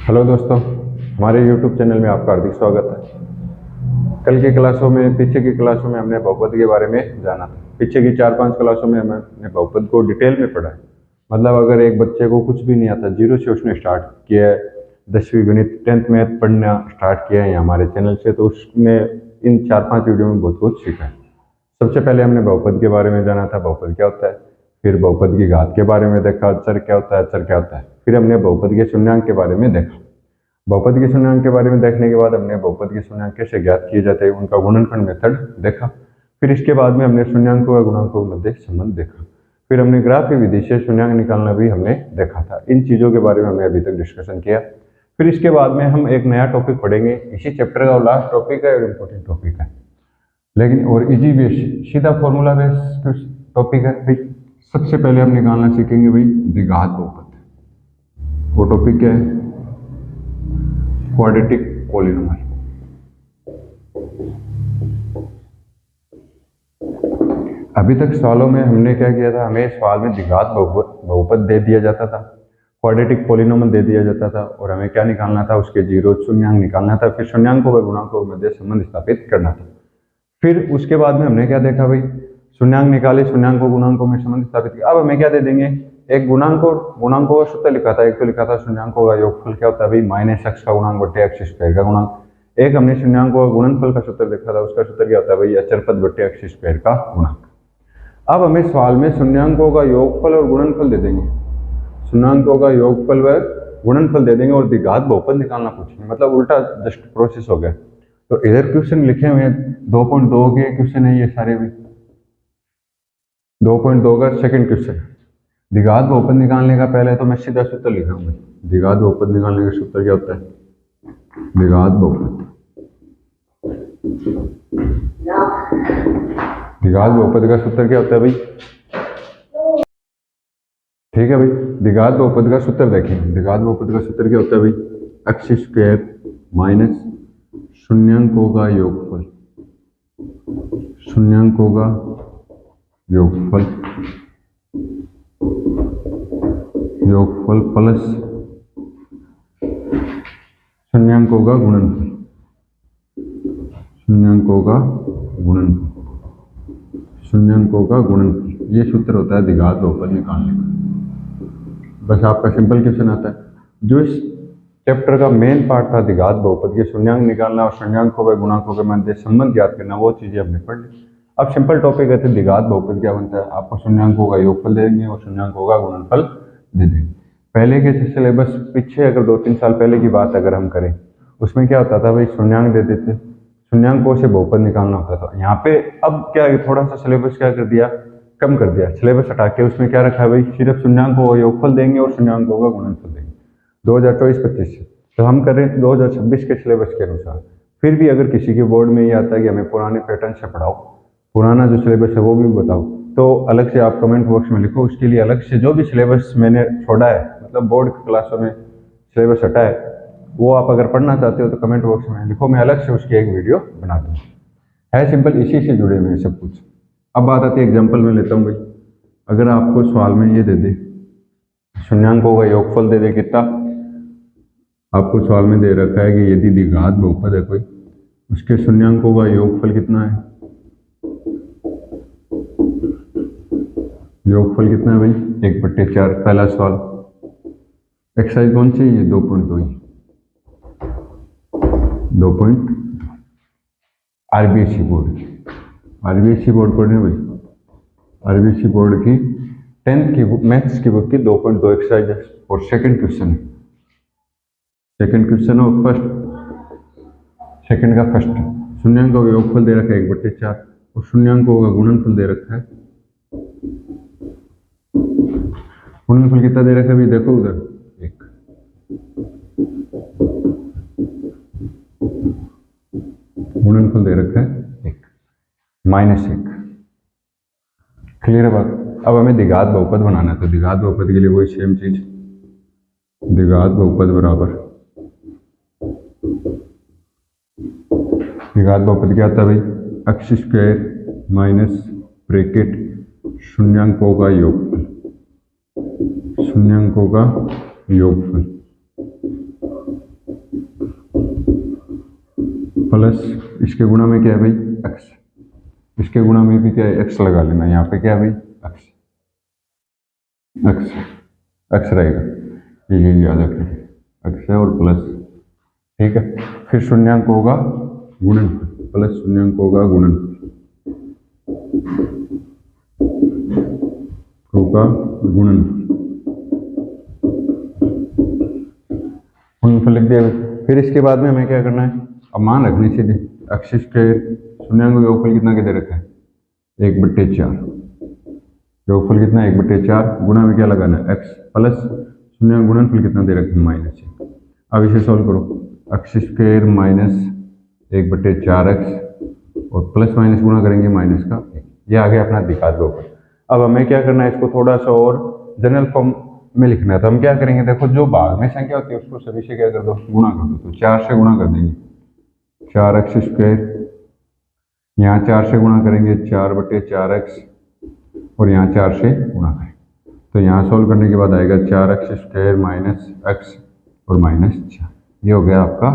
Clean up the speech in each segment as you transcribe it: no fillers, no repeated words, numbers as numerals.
Hello दोस्तों, हमारे YouTube channel में आपका हार्दिक स्वागत है। कल की क्लासों में, पीछे की क्लासों में हमने बहुपद के बारे में जाना था। पीछे की 4-5 क्लासों में हमने बहुपद को डिटेल में पढ़ा है। मतलब अगर एक बच्चे को कुछ भी नहीं आता, जीरो से उसने स्टार्ट किया है, 10वीं गणित 10th मैथ पढ़ना स्टार्ट किया है हमारे चैनल से, तो उसने इन 4-5 वीडियो में बहुत कुछ सीखा है। सबसे पहले हमने बहुपद के बारे में जाना था, बहुपद क्या होता है। फिर बहुपद की घात के बारे में देखा, अचर क्या होता है, अचर क्या होता है। फिर हमने बहुपद के शून्यांक के बारे में देखा। बहुपद के शून्यांक के बारे में देखने के बाद हमने बहुपद के शून्यांक कैसे ज्ञात किए जाते हैं, उनका गुणनखंड मेथड देखा। फिर इसके बाद में हमने शून्यांकों व गुणांकों के मध्य संबंध देखा। फिर हमने ग्राफ की विधि से शून्यांक निकालना भी हमने देखा था। इन चीजों के बारे में हमने अभी तक डिस्कशन किया। फिर इसके बाद में हम एक नया टॉपिक पढ़ेंगे। इसी चैप्टर का लास्ट टॉपिक है और इम्पोर्टेंट टॉपिक है, लेकिन और इजी बेस, सीधा फॉर्मूला बेस टॉपिक है भाई। सबसे पहले हम निकालना सीखेंगे भाई द्विघात बहुपद। वो टॉपिक क्या है? Quadratic polynomial. अभी तक सवालों में हमने क्या किया था, हमें सवाल में द्विघात बहुपद दे दिया जाता था, क्वाड्रेटिक पॉलिनोमियल दे दिया जाता था, और हमें क्या निकालना था, उसके जीरो शून्यांक निकालना था। फिर शून्यांकों व गुणांकों के मध्य संबंध स्थापित करना था। फिर उसके बाद में हमने क्या देखा भाई, शून्यांक निकाले, शून्यांकों गुणांकों में संबंध स्थापित किया। अब हमें क्या दे देंगे, एक गुणांक और गुणांकों का सूत्र लिखा था। एक तो लिखा था शून्यांकों का योगफल क्या होता है भाई, -x का गुणांक बटे x स्क्वायर का गुणांक। एक हमने शून्यांकों का गुणनफल का सूत्र देखा था, उसका सूत्र क्या होता है भाई, अचर पद बटे x स्क्वायर का गुणांक। अब हमें सवाल में शून्यांकों का योगफल और गुणनफल दे देंगे, शून्यांकों का योगफल व गुणनफल दे देंगे और द्विघात बहुपद निकालना पूछेंगे। मतलब उल्टा जस्ट प्रोसेस हो गया। तो इधर क्वेश्चन लिखे हुए हैं 2.2 के क्वेश्चन है ये सारे भी। 2.2 का सेकंड क्वेश्चन। द्विघात बहुपद निकालने का पहले तो मैं सीधा सूत्र लिखा हूँ। द्विघात बहुपद निकालने का सूत्र क्या होता है? द्विघात बहुपद, द्विघात बहुपद का सूत्र क्या होता है भाई? ठीक है भाई, द्विघात बहुपद का सूत्र देखें। द्विघात बहुपद का सूत्र क्या होता है भाई? एक्स स्क्वायर माइनस शून्यांकों का योगफल, शून्यांकों का योगफल, योगफल प्लस शून्यांकों का गुणनफल, शून्यांकों का गुणनफल, शून्यांकों का गुणनफल। ये सूत्र होता है द्विघात बहुपद निकालने का। बस आपका सिंपल क्वेश्चन आता है। जो इस चैप्टर का मेन पार्ट था द्विघात बहुपद के शून्यांक निकालना और शून्यांकों व गुणांकों के मध्य संबंध ज्ञात करना, वो चीजें हमने पढ़ ली। अब सिंपल टॉपिक है द्विघात बहुपद क्या बनता है। आपको शून्यांकों का योगफल दे देंगे और शून्यांकों का गुणनफल दे देंगे। पहले के सिलेबस, पीछे अगर 2-3 साल पहले की बात अगर हम करें, उसमें क्या होता था भाई, शून्यांक दे देते, शून्यांकों से बहुपद निकालना होता था। यहाँ पे अब क्या है, थोड़ा सा सिलेबस क्या कर दिया, कम कर दिया। सिलेबस हटा के उसमें क्या रखा है भाई, सिर्फ शून्यांकों का योगफल देंगे और शून्यांकों का गुणनफल देंगे 2024-25 से। तो हम कर रहे हैं 2026 के सिलेबस के अनुसार। फिर भी अगर किसी के बोर्ड में ये आता है कि हमें पुराने पैटर्न से पढ़ाओ, पुराना जो सिलेबस है वो भी बताओ, तो अलग से आप कमेंट बॉक्स में लिखो। उसके लिए अलग से जो भी सिलेबस मैंने छोड़ा है, मतलब बोर्ड की क्लासों में सिलेबस हटा है, वो आप अगर पढ़ना चाहते हो तो कमेंट बॉक्स में लिखो, मैं अलग से उसकी एक वीडियो बना दूँगा। है सिंपल, इसी से जुड़े हुए हैं सब कुछ। अब बात आती है एग्जाम्पल में लेता हूँ भाई। अगर आपको सवाल में ये दे दे, शून्यांकों का योगफल दे दे कितना, आपको सवाल में दे रखा है कि यदि द्विघात बहुपद है कोई, उसके शून्यांकों का योगफल कितना है, योगफल कितना है भाई, 1/4। पहला सवाल। एक्सरसाइज कौन सी है? 2.2 ही, 2. आरबीएसई बोर्ड, आरबीएसई बोर्ड पढ़ रहे हैं भाई। आरबीएसई बोर्ड की 10th की बुक, मैथ्स की बुक की 2.2 एक्सरसाइज है। और सेकंड क्वेश्चन है, सेकंड क्वेश्चन और फर्स्ट, सेकंड का फर्स्ट। शून्यांकों का योगफल दे रखा है 1/4 और शून्यांकों का गुणनफल दे रखा है। गुणनफल कितना दे रखा है भाई, देखो उधर 1। गुणनफल दे रखा है 1, -1। क्लियर है बात? अब हमें द्विघात बहुपद बनाना है। तो द्विघात बहुपद के लिए वही सेम चीज, द्विघात बहुपद बराबर, द्विघात बहुपद क्या आता है भाई, एक्स स्क्वायर माइनस ब्रैकेट शून्यांकों का योगफल, शून्यांकों का योगफल प्लस इसके गुणा में क्या है भाई एक्स, इसके गुणा में भी क्या है एक्स लगा लेना, यहाँ पे क्या है भाई एक्स, एक्स एक्स रहेगा, ये याद रखें एक्स है और प्लस, ठीक है। फिर शून्यांक होगा गुणनफल, प्लस शून्यांक होगा गुणनफल, होगा गुणनफल लिख दिया। फिर इसके बाद में हमें क्या करना है, अब मान रखनी सीधे एक्स स्क्वायर शून्यांक का योगफल कितना के दे रखा है 1/4, योगफल कितना है 1/4, गुणा में क्या लगाना है एक्स, प्लस शून्यांक गुणनफल कितना दे रखा है -1। अब इसे सॉल्व करो, एक्स स्क्वायर माइनस 1/4x और प्लस माइनस गुणा करेंगे माइनस का 1, ये आ गया अपना द्विघात बहुपद। अब हमें क्या करना है, इसको थोड़ा सा और जनरल फॉर्म में लिखना है। तो हम क्या करेंगे, देखो जो भाग में संख्या होती है उसको सभी से क्या कर दो गुणा कर दो, तो 4 से गुणा कर देंगे 4x स्क्वायर, यहाँ 4 से गुणा करेंगे 4/4x और यहाँ 4 से गुणा करें, तो यहाँ सॉल्व करने के बाद आएगा 4x स्क्वायर माइनस x और -4, ये हो गया आपका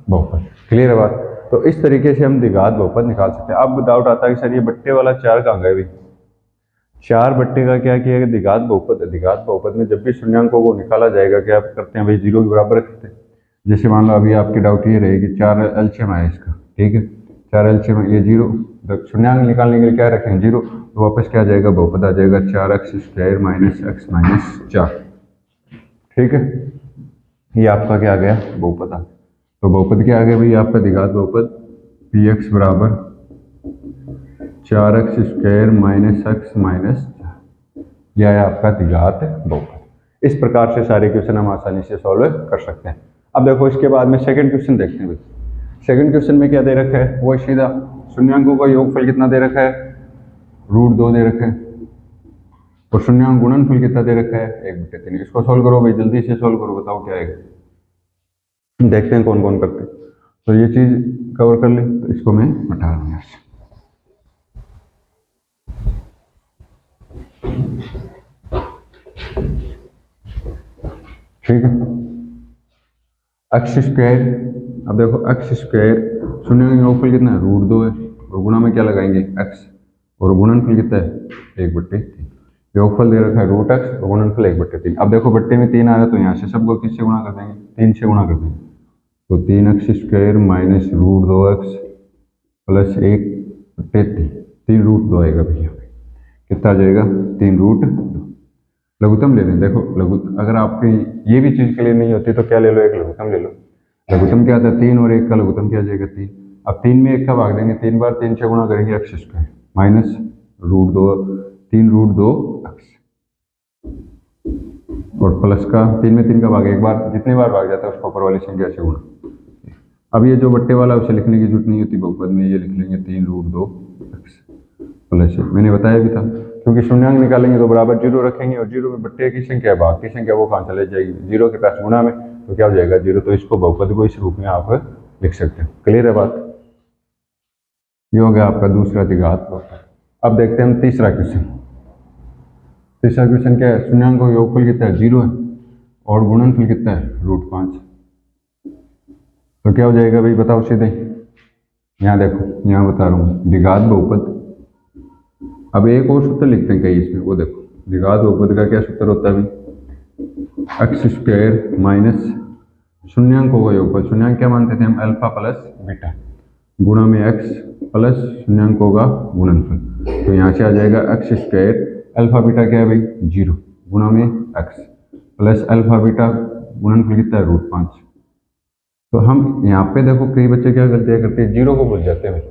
बहुपद। क्लियर है बात। तो इस तरीके से हम द्विघात बहुपद निकाल सकते हैं। अब डाउट आता है कि सर ये बट्टे वाला 4 कहाँ गए भाई, 4 बट्टे का क्या किया द्विघात बहुपद है। द्विघात बहुपद में जब भी शून्यांकों को निकाला जाएगा क्या करते हैं भाई, 0 के बराबर रखते हैं। जैसे मान लो अभी आपकी डाउट ये रहेगी 4 एलसीएम है इसका, ठीक है 4 एलसीएम ये 0, शून्यांक निकालने के लिए क्या रखें 0, तो वापस क्या आ जाएगा बहुपद आ जाएगा 4x square minus x minus 4, ठीक है। ये आपका क्या आ गया बहुपद आ गया। तो बहुपद क्या आ गया भाई आपका द्विघात बहुपद px बराबर 4x square minus x minus 4, यह है आपका द्विघात बहुपद। इस प्रकार से सारे क्वेश्चन हम आसानी से सॉल्व कर सकते हैं। अब देखो इसके बाद में सेकंड क्वेश्चन देखते हैं भाई। सेकंड क्वेश्चन में क्या दे रखा है, वो सीधा शून्यांकों का योगफल कितना दे रखा है √2 दे रखा है और शून्यांक गुणनफल कितना दे रखा है 1/3। इसको सॉल्व करो भाई, जल्दी से सॉल्व करो, बताओ क्या आएगा। देखते हैं कौन कौन करते हैं। तो ये चीज कवर कर ले, तो इसको मैं हटा दूंगा। ठीक है, एक्स स्क्वायर, अब देखो एक्स स्क्वायर शून्य का योगफल कितना है √2 है और गुणा में क्या लगाएंगे x और गुणनफल कितना है 1/3। योगफल दे रखा है √x और गुणनफल 1/3। अब देखो बट्टे में 3 आ रहा है तो यहाँ से सबको किससे गुणा कर देंगे 3 से गुणा कर देंगे, तो 3x square minus √2x plus 1/3, 3√2 आएगा भैया, कितना आ जाएगा 3√2। लघुत्तम ले लें, देखो लघुत्तम अगर आपकी ये भी चीज क्लियर नहीं होती तो क्या ले लो, एक लघुत्तम ले लो। लघुत्तम क्या आता है 3 और 1 का लघुत्तम क्या आ जाएगा 3। अब 3 में 1 का भाग देंगे, 3 बार 3 से गुणा करेंगे एक्स स्क्वायर माइनस √2 3√2x और प्लस का 3 में 3 का भाग एक बार, जितने बार भाग जाता है उसको ऊपर वाली संख्या से गुणा। अब ये जो बट्टे वाला उसे लिखने की जरूरत नहीं होती बहुपद में, ये लिख लेंगे 3√2x प्लस 1। मैंने बताया भी था क्योंकि शून्यांक निकालेंगे तो बराबर 0 रखेंगे और 0 में बट्टे की संख्या भाग की संख्या वो कहाँ चले जाएगी 0 के पास गुणा में, तो क्या हो जाएगा 0। तो इसको बहुपद को इस रूप में आप लिख सकते हो। क्लियर है बात। ये हो गया आपका दूसरा द्विघात बहुपद। अब देखते हैं हम तीसरा क्वेश्चन। तीसरा क्वेश्चन क्या है, शून्यांक का योगफल कितना है 0 है और गुणनफल कितना है √5। तो क्या हो जाएगा भाई बताओ सीधे, यहाँ देखो यहाँ बता रहा हूँ द्विघात बहुपद। अब एक और सूत्र लिखते हैं कहीं इसमें, वो देखो द्विघात बहुपद का क्या सूत्र होता है भाई, एक्स स्क्वायर माइनस शून्यांकों का योगफल, शून्यांक क्या मानते थे हम अल्फा प्लस बीटा, गुणा में एक्स प्लस शून्यांकों का गुणनफल। तो यहाँ से आ जाएगा एक्स स्क्वायर, अल्फा बीटा क्या है भाई 0, गुणा में एक्स प्लस अल्फा बीटा गुणनफल कितना है √5। तो हम यहाँ पे देखो कई बच्चे क्या गलतियाँ करते हैं, 0 को भूल जाते हैं भाई,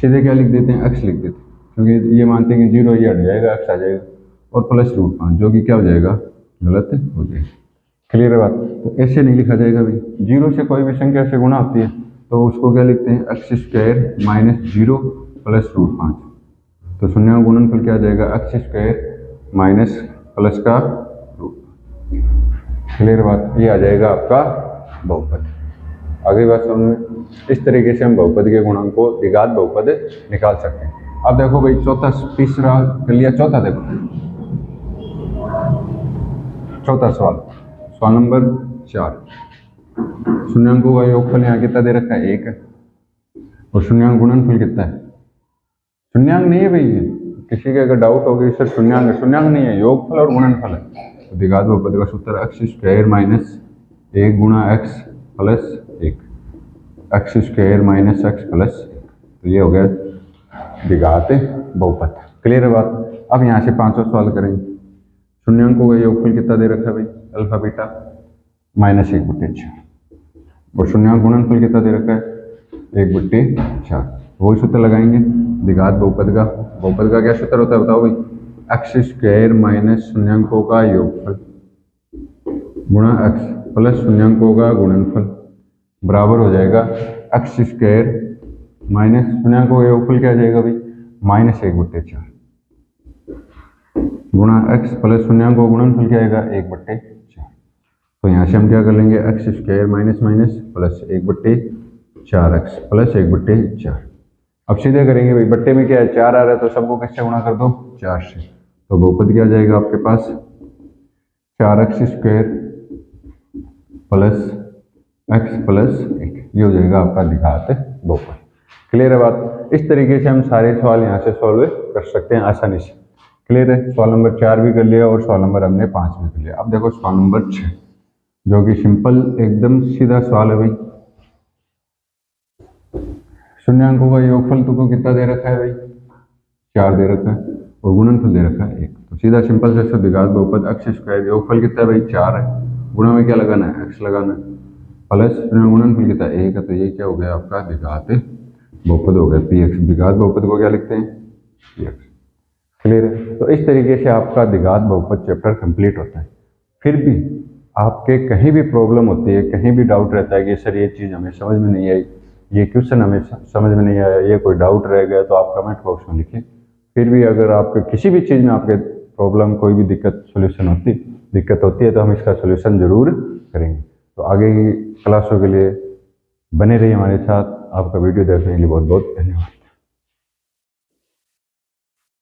सीधे क्या लिख देते हैं एक्स लिख देते हैं, क्योंकि ये मानते हैं कि 0 ये हट जाएगा एक्स आ जाएगा और प्लस √5, जो कि क्या हो जाएगा गलत हो जाएगा। क्लियर है बात। तो ऐसे नहीं लिखा जाएगा भाई, 0 से कोई भी संख्या से गुणा होती है तो उसको क्या लिखते हैं एक्स स्क्वायर माइनस 0 प्लस √5। तो शून्य गुणनफल क्या आ जाएगा एक्स स्क्वायर माइनस प्लस का √5। क्लियर बात, ये आ जाएगा आपका बहुपद। आगे बात समझ। इस तरीके से हम बहुपद के गुणांक को द्विघात बहुपद निकाल सकते हैं। अब देखो भाई चौथा, तीसरा कर लिया, चौथा देखो, चौथा सवाल नंबर 4। शून्यांकों का योगफल यहाँ कितना दे रखा है 1 है और शून्यांक गुणनफल कितना है? शून्यांक नहीं है भाई ये, किसी के अगर डाउट हो गई सर शून्यांक है, शून्यांक नहीं है, योगफल और गुणनफल है। तो द्विघात बहुपद का सूत्र एक्स स्क्वायर माइनस 1 गुणा x plus 1, x square minus x plus 1। तो ये हो गया द्विघात बहुपद। क्लियर है बात? अब यहाँ से पांचों सवाल करेंगे। शून्यांकों का योगफल कितना दे रखा है भाई? Alpha beta -1/4। और शून्यांक गुणनफल कितना दे रखा है? 1/4। वही सूत्र लगाएंगे द्विघात बहुपद का। बहुपद का क्या सूत्र होता है बताओ भाई? एक्स स्क्वायर माइनस शून्यांकों का योगफल गुणा एक्स प्लस शून्यांकों का गुणनफल बराबर हो जाएगा एक्स स्क्वायर माइनस शून्यांकों का योगफल क्या आ जाएगा भाई? -1/4 गुणा एक्स प्लस शून्यांकों का गुणनफल क्या आएगा? 1/4। तो यहाँ से हम क्या कर लेंगे? X square minus minus plus 1/4 x plus 1/4। अब सीधे करेंगे भाई, बट्टे में क्या है? 4 आ रहा है तो सबको किससे गुणा कर दो? 4 से। तो बहुपद क्या आ जाएगा आपके पास? 4x square plus x plus 1। ये हो जाएगा आपका द्विघात बहुपद। क्लियर है बात? इस तरीके से हम सारे सवाल यहाँ से सॉल्व कर सकते हैं आसानी से। क्लियर है? सवाल नंबर 4 भी कर लिया और सवाल नंबर हमने 5 भी कर लिया। अब देखो सवाल नंबर 6 जो कि सिंपल एकदम सीधा सवाल है भाई। शून्यांकों का योगफल तुमको कितना दे रखा है भाई? 4 दे रखा है और गुणनफल दे रखा है 1। तो सीधा सिंपल से द्विघात बहुपद एक्स स्क्वायर योगफल कितना है भाई? 4 है, गुणा में क्या लगाना है? एक्स लगाना है, प्लस गुणनफल कितना है? 1 है। तो ये क्या हो गया आपका द्विघात बहुपद हो गया पी एक्स। द्विघात बहुपद को क्या लिखते हैं? P x. क्लियर है? तो इस तरीके से आपका द्विघात बहुपद चैप्टर कंप्लीट होता है। फिर भी आपके कहीं भी प्रॉब्लम होती है, कहीं भी डाउट रहता है कि सर ये चीज़ हमें समझ में नहीं आई, ये क्वेश्चन हमें समझ में नहीं आया, ये कोई डाउट रह गया, तो आप कमेंट बॉक्स में लिखिए। फिर भी अगर आपके किसी भी चीज़ में आपके प्रॉब्लम कोई भी दिक्कत होती है तो हम इसका सोल्यूशन जरूर करेंगे। तो आगे की क्लासों के लिए बने रहिए हमारे साथ। आपका वीडियो देखने के लिए बहुत बहुत धन्यवाद।